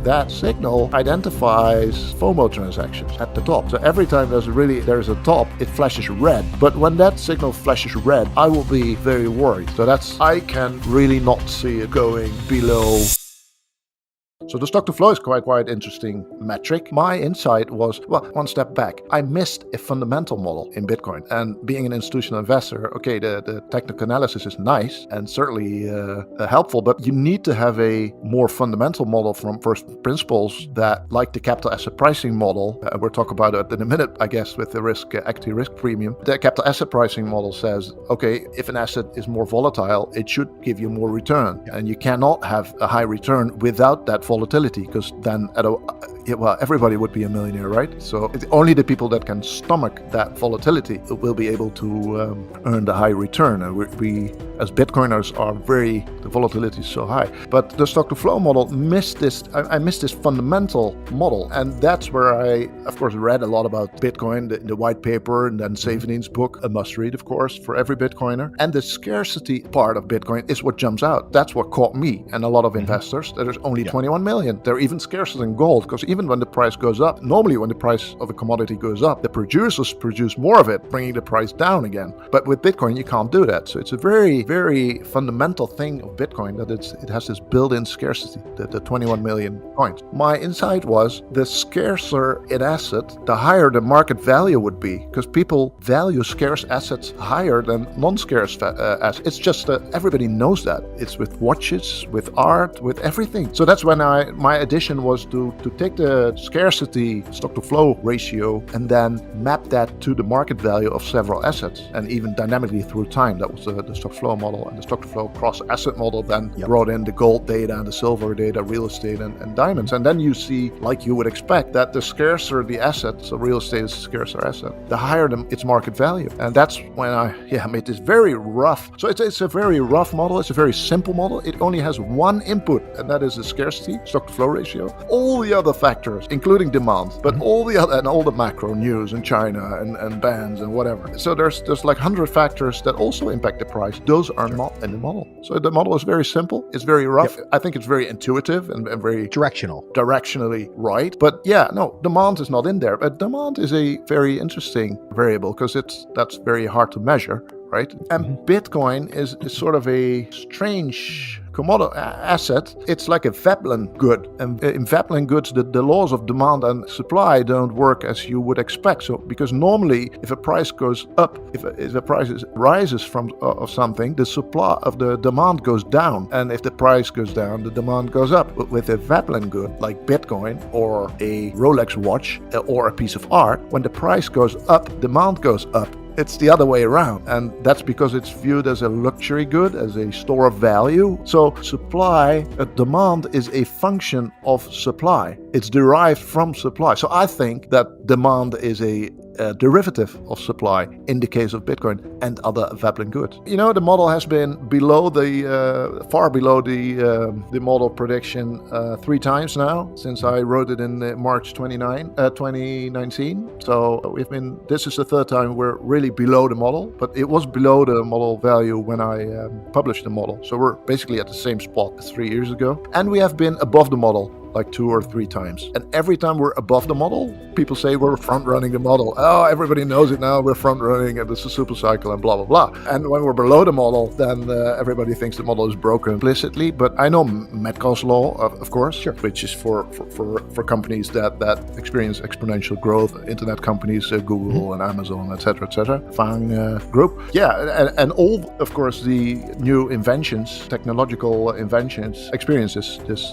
that signal identifies FOMO transactions at the top. So every time there's a top, it flashes red. But when that signal flashes red, I will be very worried. So I can really not see it going below. So the stock to flow is quite interesting metric. My insight was, one step back. I missed a fundamental model in Bitcoin. And being an institutional investor, okay, the technical analysis is nice and certainly helpful, but you need to have a more fundamental model from first principles that, like the capital asset pricing model, we'll talk about it in a minute, I guess, with the equity risk premium. The capital asset pricing model says, okay, if an asset is more volatile, it should give you more return. And you cannot have a high return without that volatility, because then everybody would be a millionaire, right? So it's only the people that can stomach that volatility will be able to earn the high return. And we as Bitcoiners the volatility is so high. But the stock to flow model missed this. I missed this fundamental model, and that's where I, of course, read a lot about Bitcoin, the white paper, and then Savenin's book, a must read, of course, for every Bitcoiner. And the scarcity part of Bitcoin is what jumps out. That's what caught me and a lot of investors. There's only 21 million. They're even scarcer than gold, because even when the price goes up, normally when the price of a commodity goes up, the producers produce more of it, bringing the price down again. But with Bitcoin, you can't do that. So it's a very, very fundamental thing of Bitcoin that it has this built-in scarcity, the 21 million coins. My insight was the scarcer an asset, the higher the market value would be, because people value scarce assets higher than non-scarce assets. It's just everybody knows that. It's with watches, with art, with everything. So that's when my addition was to take the scarcity stock to flow ratio and then map that to the market value of several assets, and even dynamically through time. That was the stock flow model. And the stock to flow cross asset model then brought in the gold data and the silver data, real estate and diamonds. And then you see, like you would expect, that the scarcer the asset, so real estate is a scarcer asset, the higher its market value. And that's when I made this very rough. So it's a very rough model. It's a very simple model. It only has one input, and that is the scarcity stock to flow ratio. All the other factors, including demand, but all the macro news in China and bans and whatever. So there's like 100 factors that also impact the price. Those are not in the model. So the model is very simple. It's very rough. I think it's very intuitive and very directionally right. But demand is not in there. But demand is a very interesting variable, because that's very hard to measure, right? And Bitcoin is sort of a strange commodity asset. It's like a Veblen good, and in Veblen goods, the laws of demand and supply don't work as you would expect. So because normally, if a price goes up, if a price rises of something, the supply of the demand goes down, and if the price goes down, the demand goes up. But with a Veblen good like Bitcoin or a Rolex watch or a piece of art, when the price goes up, demand goes up. It's the other way around, and that's because it's viewed as a luxury good, as a store of value. So demand is a function of supply. It's derived from supply. So I think that demand is a derivative of supply in the case of Bitcoin and other Veblen goods. The model has been far below the model prediction 3 times now since I wrote it in March 2019. So this is the 3rd time we're really below the model, but it was below the model value when I published the model. So we're basically at the same spot as 3 years ago. And we have been above the model like 2 or 3 times. And every time we're above the model, people say we're front-running the model. Oh, everybody knows it now, we're front-running, and this is a super cycle, and blah, blah, blah. And when we're below the model, then everybody thinks the model is broken implicitly. But I know Metcalfe's law, of course, which is for companies that experience exponential growth, internet companies, Google and Amazon, etc., FANG group. Yeah, and all, of course, the new inventions, technological inventions, experiences this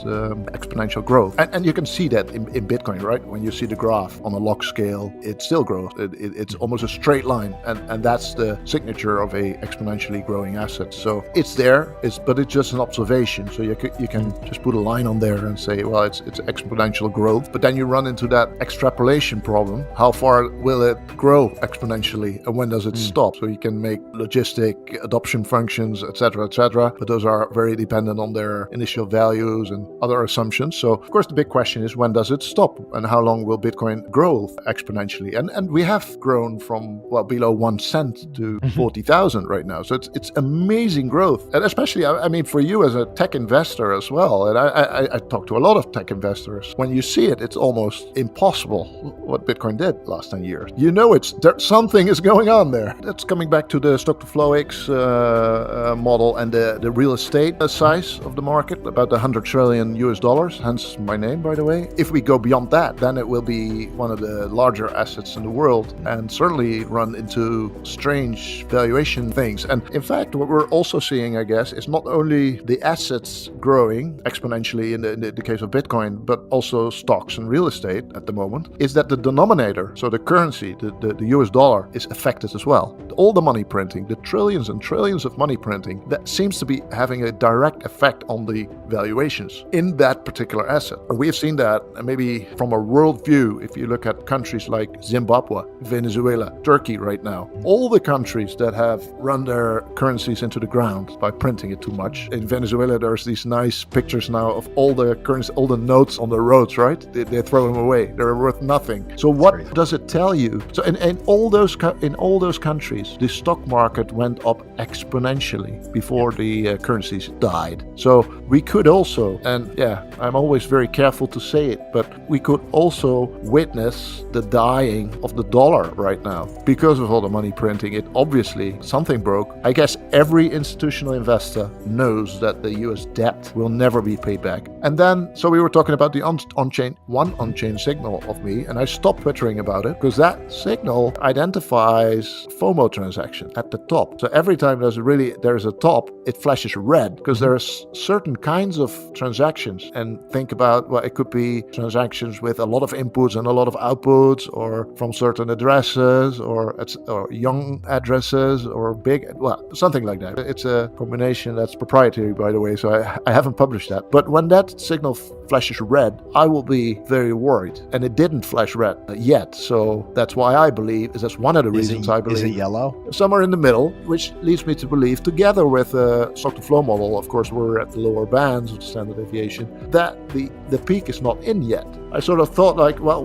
exponential growth. And you can see that in Bitcoin, right? When you see the graph on a log scale, it still grows. It's almost a straight line. And that's the signature of a exponentially growing asset. So it's there, but it's just an observation. So you can just put a line on there and say, well, it's exponential growth. But then you run into that extrapolation problem. How far will it grow exponentially? And when does it stop? So you can make logistic adoption functions, etc., but those are very dependent on their initial values and other assumptions. So of course, the big question is, when does it stop? And how long will Bitcoin grow exponentially? And we have grown from, below 1 cent to 40,000 right now. So it's amazing growth. And especially, I mean, for you as a tech investor as well, and I talk to a lot of tech investors, when you see it, it's almost impossible what Bitcoin did last 10 years. You know, something is going on there. That's coming back to the stock to flow X model and the real estate size of the market, about $100 trillion US dollars, hence my name, by the way. If we go beyond that, then it will be one of the larger assets in the world and certainly run into strange valuation things. And in fact, what we're also seeing, I guess, is not only the assets growing exponentially in the case of Bitcoin, but also stocks and real estate at the moment, is that the denominator, so the currency, the US dollar, is affected as well. All the money printing, the trillions and trillions of money printing, that seems to be having a direct effect on the valuations in that particular asset. We have seen that maybe from a world view, if you look at countries like Zimbabwe, Venezuela, Turkey right now, all the countries that have run their currencies into the ground by printing it too much. In Venezuela, there's these nice pictures now of all the currency, all the notes on the roads, right? They throw them away. They're worth nothing. So what does it tell you? So in all those countries, the stock market went up exponentially before the currencies died. So we could also, and I'm always very careful to say it, but we could also witness the dying of the dollar right now because of all the money printing. It obviously, something broke. I guess every institutional investor knows that the US debt will never be paid back. And then, so we were talking about the on-chain signal of me, and I stopped twittering about it because that signal identifies FOMO transaction at the top. So every time there's a top, it flashes red because there are certain kinds of transactions. And think about, it could be transactions with a lot of inputs and a lot of outputs, or from certain addresses, or young addresses, or big, something like that. It's a combination that's proprietary, by the way, so I haven't published that. But when that signal flashes red, I will be very worried. And it didn't flash red yet. So that's why I believe, that's one of the reasons I believe. Is it yellow? Somewhere in the middle, which leads me to believe, together with the stock to flow model, of course, we're at the lower bands of the standard deviation, that the peak is not in yet. I sort of thought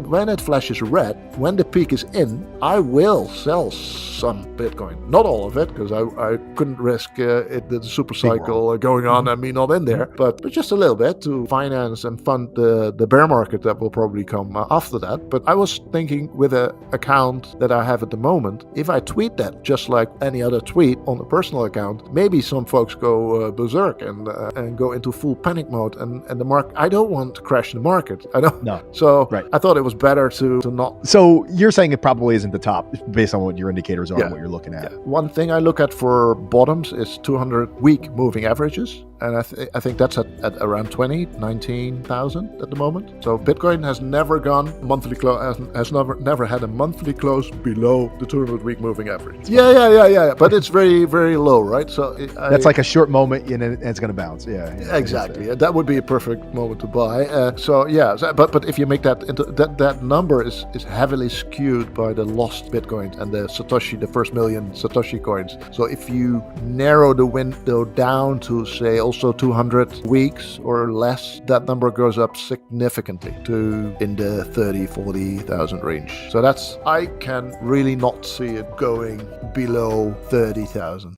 when it flashes red, when the peak is in, I will sell some Bitcoin. Not all of it, because I couldn't risk the super cycle going on and me not in there, but just a little bit to finance and fund the bear market that will probably come after that. But I was thinking, with an account that I have at the moment, if I tweet that just like any other tweet on a personal account, maybe some folks go berserk and go into full panic mode, and the market. I don't want to crash the market. I don't. No. So I thought it was better to not. So you're saying it probably isn't the top based on what your indicators are and what you're looking at. Yeah. One thing I look at for bottoms is 200-week moving averages. And I think that's at around 19,000 at the moment. So Bitcoin has never gone monthly close, has never had a monthly close below the 200-week moving average. Yeah. But it's very, very low, right? So that's like a short moment and it's going to bounce. Yeah. Exactly. That would be a perfect moment to buy. But if you make that into that number is heavily skewed by the lost Bitcoin and the first million Satoshi coins. So if you narrow the window down to, say, also 200 weeks or less, that number goes up significantly to in the 30,000-40,000 range. So I can really not see it going below 30,000.